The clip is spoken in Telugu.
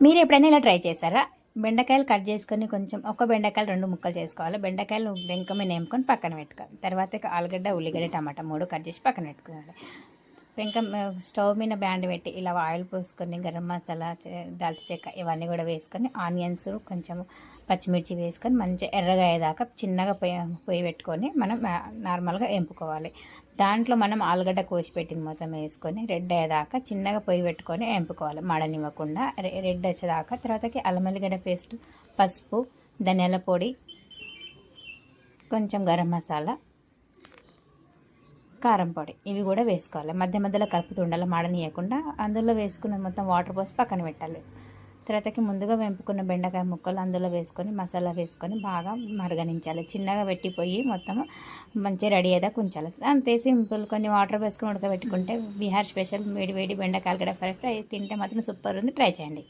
మీరు ఎప్పుడైనా ఇలా ట్రై చేశారా? బెండకాయలు కట్ చేసుకొని కొంచెం ఒక బెండకాయలు 2 ముక్కలు చేసుకోవాలి. బెండకాయలు వెంక మీద వేపుకొని పక్కన పెట్టుకోవాలి. తర్వాత ఆలుగడ్డ, ఉల్లిగడ్డ, టమాటా 3 కట్ చేసి పక్కన పెట్టుకోవాలి. పెంక స్టవ్ మీద బ్యాండ్ పెట్టి ఇలా ఆయిల్ పోసుకొని గరం మసాలా, దాల్చిన చెక్క ఇవన్నీ కూడా వేసుకొని ఆనియన్స్ కొంచెం పచ్చిమిర్చి వేసుకొని మంచిగా ఎర్రగా అయ్యేదాకా చిన్నగా పొయ్యి పెట్టుకొని మనం నార్మల్గా ఎంపుకోవాలి. దాంట్లో మనం ఆలుగడ్డ కోసి పెట్టింది మొత్తం వేసుకొని రెడ్ అయ్యేదాకా చిన్నగా పొయ్యి పెట్టుకొని ఎంపుకోవాలి, మడనివ్వకుండా రెడ్ వచ్చేదాకా. తర్వాతకి అల్లం వెల్లిగడ్డ పేస్ట్, పసుపు, ధనియాల పొడి, కొంచెం గరం మసాలా, కారం పొడి ఇవి కూడా వేసుకోవాలి. మధ్య మధ్యలో కలుపుతూ ఉండాలి, మాడనీయకుండా. అందులో వేసుకున్న మొత్తం వాటర్ పోసి పక్కన పెట్టాలి. తర్వాతకి ముందుగా వెంపుకున్న బెండకాయ ముక్కలు అందులో వేసుకొని మసాలా వేసుకొని బాగా మరగనించాలి. చిన్నగా పెట్టిపోయి మొత్తం మంచిగా రెడీ అయ్యేదాకా ఉంచాలి. అంతే సింపుల్. కొన్ని వాటర్ వేసుకొని ఉడకబెట్టుకుంటే బీహార్ స్పెషల్ వేడి వేడి బెండకాయలు కూడా ఫ్రై తింటే మాత్రం సూపర్ ఉంది. ట్రై చేయండి.